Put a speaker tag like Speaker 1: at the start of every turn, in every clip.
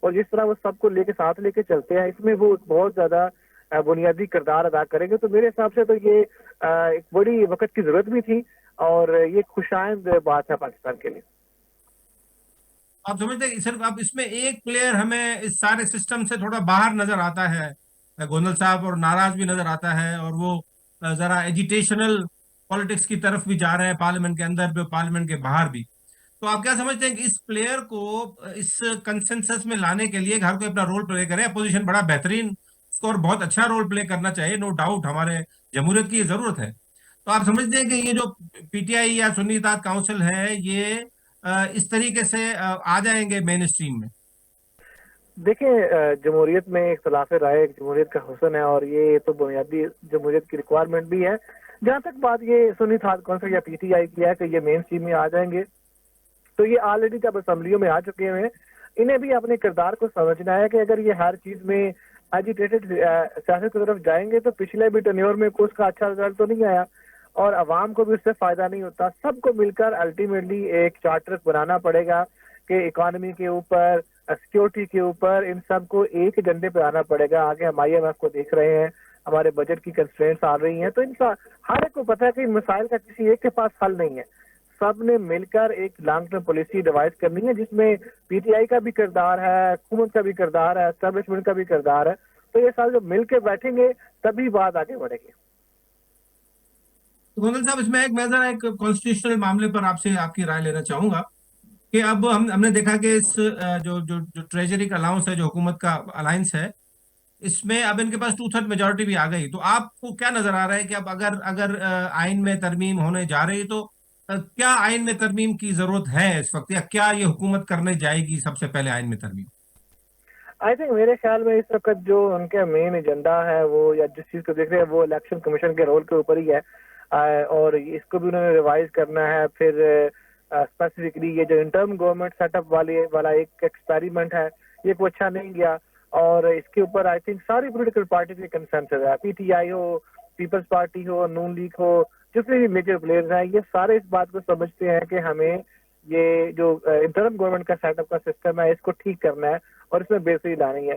Speaker 1: اور جس طرح وہ سب کو لے کے ساتھ لے کے چلتے ہیں، اس میں وہ بہت زیادہ بنیادی کردار ادا کریں گے. تو میرے حساب سے تو یہ ایک بڑی وقت کی ضرورت بھی تھی اور یہ خوشائند بات ہے پاکستان کے لیے.
Speaker 2: آپ سمجھتے ہیں صرف اب اس میں ایک پلیئر ہمیں اس سارے سسٹم سے تھوڑا باہر نظر آتا ہے، گوندل صاحب، اور ناراض بھی نظر آتا ہے، اور وہ ذرا ایجیٹیشنل پالیٹکس کی طرف بھی جا رہے ہیں، پارلیمنٹ کے اندر بھی پارلیمنٹ کے باہر بھی. تو آپ کیا سمجھتے ہیں کہ اس پلیئر کو اس کنسنسس میں لانے کے لیے ہر کوئی اپنا رول پلے کرے؟ اپوزیشن بڑا بہترین اس کو اور بہت اچھا رول پلے کرنا چاہیے، نو ڈاؤٹ ہمارے جمہوریت کی یہ ضرورت ہے. تو آپ سمجھتے ہیں کہ یہ جو پی ٹی آئی یا سنی اتحاد کاؤنسل ہے یہ اس طریقے سے آ جائیں گے مین اسٹریم میں؟
Speaker 1: دیکھیں، جمہوریت میں اختلاف رائے ایک جمہوریت کا حسن ہے، اور یہ تو بنیادی جمہوریت کی ریکوائرمنٹ بھی ہے. جہاں تک بات یہ سنی اتحاد کونسل یا پی ٹی آئی کی ہے کہ یہ مین اسٹریم میں آ جائیں گے، تو یہ آلریڈی جب اسمبلیوں میں آ چکے ہیں، انہیں بھی اپنے کردار کو سمجھنا ہے کہ اگر یہ ہر چیز میں ایجیٹیٹڈ سیاست کی طرف جائیں گے تو پچھلے بھی ٹینیور میں کوئی اس کا اچھا رزلٹ تو نہیں آیا اور عوام کو بھی اس سے فائدہ نہیں ہوتا. سب کو مل کر الٹیمیٹلی ایک چارٹر بنانا پڑے گا کہ اکانومی کے اوپر، سیکورٹی کے اوپر، ان سب کو ایک ایجنڈے پہ آنا پڑے گا. آگے ہم IMF کو دیکھ رہے ہیں، ہمارے بجٹ کی کنسٹرینٹس آ رہی ہیں، تو ان کا ہر ایک کو پتا ہے کہ ان مسائل کا کسی ایک کے پاس حل نہیں ہے. سب نے مل کر ایک لانگ ٹرم پالیسی ڈیوائز کرنی ہے جس میں پی ٹی آئی کا بھی کردار ہے، حکومت کا بھی کردار ہے، اسٹیبلشمنٹ کا بھی کردار ہے. تو یہ سارے جو مل کے بیٹھیں گے تبھی بات آگے بڑھے گی.
Speaker 2: گوندل صاحب، اس میں میں ذرا ایک کانسٹیٹیوشنل معاملے پر آپ سے آپ کی رائے لینا چاہوں گا کہ اب ہم نے دیکھا کہ اس جو ٹریجری کا الاؤنس ہے، جو حکومت کا الائنس ہے، اس میں اب ان کے پاس 2/3 میجورٹی بھی آ گئی. تو آپ کو کیا نظر آ رہا ہے کہ اب اگر آئین میں ترمیم ہونے جا رہی تو کیا آئین میں ترمیم کی ضرورت ہے اس وقت، یا کیا یہ حکومت کرنے جائے گی سب سے پہلے آئین میں ترمیم؟
Speaker 1: آئی تھنک میرے خیال میں اس وقت جو ان کا مین ایجنڈا ہے وہ، یا جس چیز کو دیکھ رہے ہیں، وہ الیکشن کمیشن کے رول کے اوپر ہی ہے. اور اس کو بھی انہوں نے ریوائز کرنا ہے. پھر اسپیسیفکلی یہ جو انٹرم گورنمنٹ سیٹ اپ والا ایک ایکسپیریمنٹ ہے، یہ کوئی اچھا نہیں گیا. اور اس کے اوپر آئی تھنک ساری پولیٹیکل پارٹی کے کنسنسس ہے، پی ٹی آئی ہو، پیپلز پارٹی ہو، نون لیگ ہو، جتنے بھی میجر پلیئرز ہیں، یہ سارے اس بات کو سمجھتے ہیں کہ ہمیں یہ جو انٹرم گورنمنٹ کا سیٹ اپ کا سسٹم ہے اس کو ٹھیک کرنا ہے اور اس میں بہتری لانی ہے.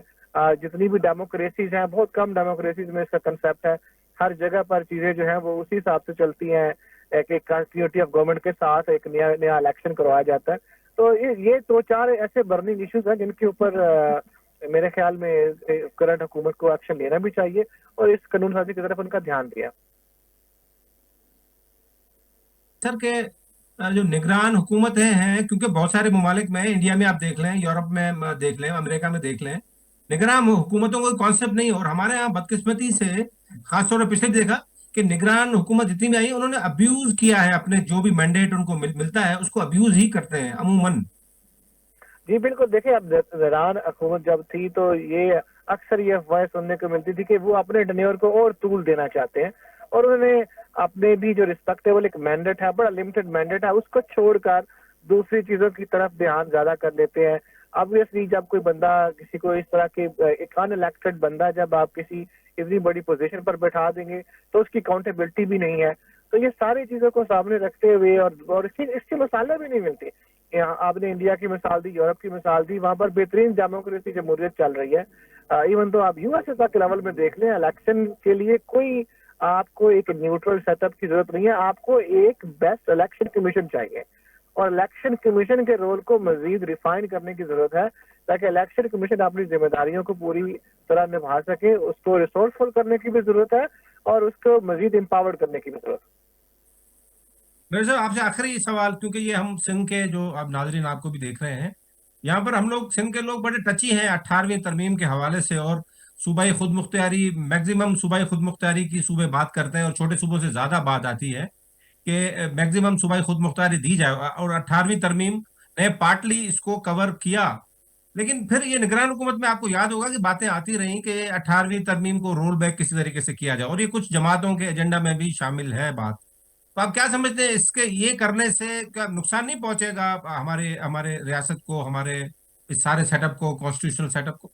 Speaker 1: جتنی بھی ڈیموکریسیز ہیں، بہت کم ڈیموکریسیز میں اس کا کنسیپٹ ہے. ہر جگہ پر چیزیں جو ہیں وہ اسی حساب سے چلتی ہیں کہ کنٹینیوٹی آف گورنمنٹ کے ساتھ ایک نیا الیکشن کروایا جاتا ہے. تو یہ دو چار ایسے برننگ ایشوز ہیں جن کے اوپر میرے خیال میں کرنٹ حکومت کو ایکشن لینا بھی چاہیے اور اس قانون سازی کی طرف ان کا دھیان دیا.
Speaker 2: سر کہ جو نگران حکومتیں ہیں، کیونکہ بہت سارے ممالک میں، انڈیا میں آپ دیکھ لیں، یورپ میں دیکھ لیں، امریکہ میں دیکھ لیں، نگران حکومتوں کا کانسیپٹ نہیں. اور ہمارے یہاں بدقسمتی سے خاص طور پر پچھلے بھی دیکھا کہ نگران حکومت جتنی بھی آئی، انہوں نے ابیوز کیا ہے اپنے جو بھی مینڈیٹ ان کو ملتا ہے اس کو ابیوز ہی کرتے ہیں عموماً.
Speaker 1: جی بالکل. دیکھیں، اب نگران حکومت جب تھی تو یہ اکثر یہ افواہیں سننے کو ملتی تھی کہ وہ اپنے ٹینیور کو اور طول دینا چاہتے ہیں اور انہوں نے اپنے بھی جو رسپیکٹیبل ایک مینڈیٹ ہے، بڑا لمیٹڈ مینڈیٹ ہے، اس کو چھوڑ کر دوسری چیزوں کی طرف دھیان زیادہ کر لیتے ہیں. obviously جب کوئی بندہ کسی کو اس طرح کے ایک ان الیکٹڈ بندہ جب آپ کسی اتنی بڑی پوزیشن پر بٹھا دیں گے تو اس کی اکاؤنٹیبلٹی بھی نہیں ہے. تو یہ ساری چیزوں کو سامنے رکھتے ہوئے اور اس کے مسالے بھی نہیں ملتے. یہاں آپ نے انڈیا کی مثال دی، یورپ کی مثال دی، وہاں پر بہترین ڈیموکریسی جمہوریت چل رہی ہے. ایون تو آپ یو ایس اے تک کے لیول میں دیکھ لیں، الیکشن کے لیے کوئی آپ کو ایک نیوٹرل سیٹ اپ کی ضرورت نہیں ہے، آپ کو ایک بیسٹ الیکشن کمیشن چاہیے اور الیکشن کمیشن کے رول کو مزید ریفائن کرنے کی ضرورت ہے تاکہ الیکشن کمیشن اپنی ذمہ داریوں کو پوری طرح نبھا سکے. اس کو ریسورسفل کرنے کی بھی ضرورت ہے اور اس کو مزید امپاورڈ کرنے کی بھی ضرورت ہے.
Speaker 2: میرے صاحب آپ سے آخری سوال، کیونکہ یہ ہم سندھ کے جو اب ناظرین آپ کو بھی دیکھ رہے ہیں، یہاں پر ہم لوگ سندھ کے لوگ بڑے ٹچی ہیں 18ویں ترمیم کے حوالے سے، اور صوبائی خود مختاری، میکزیمم صوبائی خود مختاری کی صوبے بات کرتے ہیں اور چھوٹے صوبوں سے زیادہ بات آتی ہے کہ میکزیمم صوبائی خود مختاری دی جائے. اور 18ویں ترمیم نے پارٹلی اس کو کور کیا، لیکن پھر یہ نگران حکومت میں آپ کو یاد ہوگا کہ باتیں آتی رہیں کہ 18ویں ترمیم کو رول بیک کسی طریقے سے کیا جائے، اور یہ کچھ جماعتوں کے ایجنڈا میں بھی شامل ہے بات. تو آپ کیا سمجھتے ہیں اس کے یہ کرنے سے کیا نقصان نہیں پہنچے گا ہمارے ہمارے ریاست کو، ہمارے اس سارے سیٹ اپ کو، کانسٹیٹیوشنل سیٹ اپ کو؟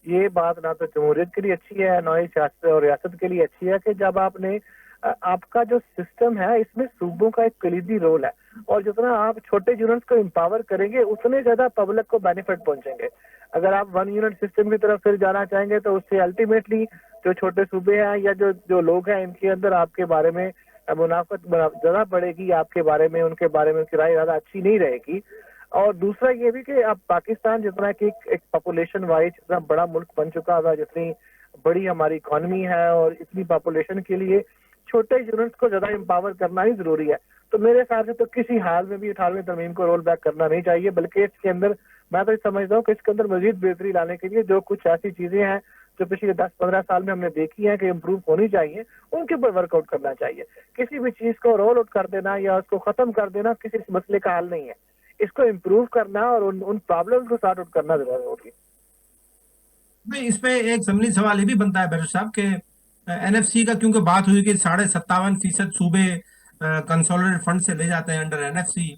Speaker 1: یہ بات نہ تو جمہوریت کے لیے اچھی ہے، نہ ہی سیاست اور ریاست کے لیے اچھی ہے کہ جب آپ نے آپ کا جو سسٹم ہے اس میں صوبوں کا ایک کلیدی رول ہے, اور جتنا آپ چھوٹے یونٹس کو امپاور کریں گے اتنے زیادہ پبلک کو بینیفٹ پہنچیں گے. اگر آپ ون یونٹ سسٹم کی طرف پھر جانا چاہیں گے تو اس سے الٹیمیٹلی جو چھوٹے صوبے ہیں یا جو لوگ ہیں ان کے اندر آپ کے بارے میں منافقت زیادہ بڑھے گی, آپ کے بارے میں ان کی رائے زیادہ اچھی نہیں رہے گی. اور دوسرا یہ بھی کہ اب پاکستان جتنا کہ ایک پاپولیشن وائز جتنا بڑا ملک بن چکا ہے, جتنی بڑی ہماری اکانومی ہے, اور اتنی پاپولیشن کے لیے چھوٹے یونٹس کو زیادہ امپاور کرنا ہی ضروری ہے. تو میرے حساب سے تو کسی حال میں بھی 18ویں ترمیم کو رول بیک کرنا نہیں چاہیے, بلکہ اس کے اندر میں تو سمجھتا ہوں کہ اس کے اندر مزید بہتری لانے کے لیے جو کچھ ایسی چیزیں ہیں جو پچھلے 10-15 سال میں ہم نے دیکھی ہیں کہ امپروو ہونی چاہیے, ان کے اوپر ورک آؤٹ کرنا چاہیے. کسی بھی چیز کو رول آؤٹ کر دینا یا اس کو ختم کر دینا کسی مسئلے کا حل نہیں ہے. اس کو امپروو کرنا اور ان پرابلمس کو سارٹ آؤٹ کرنا ضروری ہوگی.
Speaker 2: نہیں, اس پہ ایک ضمنی سوال یہ بھی بنتا ہے بیرسٹر صاحب کہ این ایف سی کا کیونکہ بات ہوئی کہ 57.5% صوبے کنسولیڈیٹ فنڈ سے لے جاتے ہیں انڈر این ایف سی,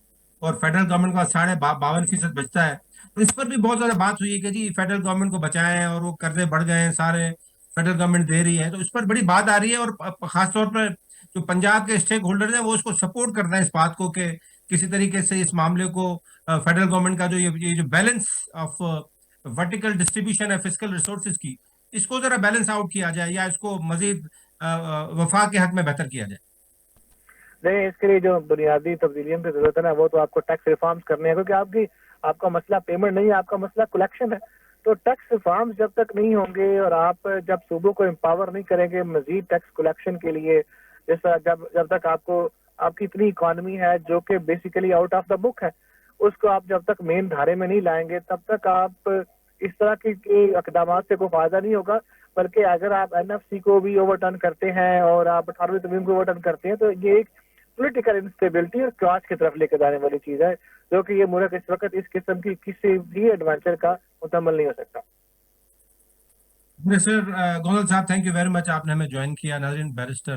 Speaker 2: اور فیڈرل گورنمنٹ کا 52% بچتا ہے. تو اس پر بھی بہت زیادہ بات ہوئی ہے کہ جی فیڈرل گورنمنٹ کو بچائیں, اور وہ قرضے بڑھ گئے ہیں سارے, فیڈرل گورنمنٹ دے رہی ہے. تو اس پر بڑی بات آ رہی ہے, اور خاص طور پر جو پنجاب کے اسٹیک ہولڈر ہیں وہ اس کو سپورٹ کرتے ہیں اس بات کو کہ کسی طریقے سے اس معاملے کو فیڈرل گورنمنٹ کا یہ جو بیلنس آف ورٹیکل ڈسٹریبیوشن ہے فسکل ریسورسز کی, اس کو ذرا بیلنس آؤٹ کیا جائے یا اس کو مزید وفاق کے حق میں بہتر کیا جائے.
Speaker 1: نہیں, اس کے لیے جو بنیادی تبدیلیوں کی ضرورت ہے نا وہ تو آپ کو ٹیکس ریفارمز کرنے ہیں, کیونکہ آپ کا مسئلہ پیمنٹ نہیں ہے, آپ کا مسئلہ کلیکشن ہے. تو ٹیکس ریفارمز جب تک نہیں ہوں گے اور آپ جب صوبوں کو امپاور نہیں کریں گے مزید ٹیکس کلیکشن کے لیے, جیسا جب تک آپ کی اتنی اکانومی ہے جو کہ بیسیکلی آؤٹ آف دا بک ہے, اس کو آپ جب تک مین دھارے میں نہیں لائیں گے تب تک آپ اس طرح کی اقدامات سے کوئی فائدہ نہیں ہوگا. بلکہ اگر آپ این ایف سی کو بھی اوور ٹرن کرتے ہیں اور آپ 18ویں ترمیم کو اوور ٹرن کرتے ہیں تو یہ ایک پولیٹیکل انسٹیبلٹی اور کراس کی طرف لے کے جانے والی چیز ہے, جو کہ یہ ملک اس وقت اس قسم کی کسی بھی ایڈونچر کا مکمل نہیں ہو سکتا.
Speaker 2: سر گوندل صاحب تھینک یو ویری مچ, آپ نے ہمیں جوائن کیا. ناظرین, بیرسٹر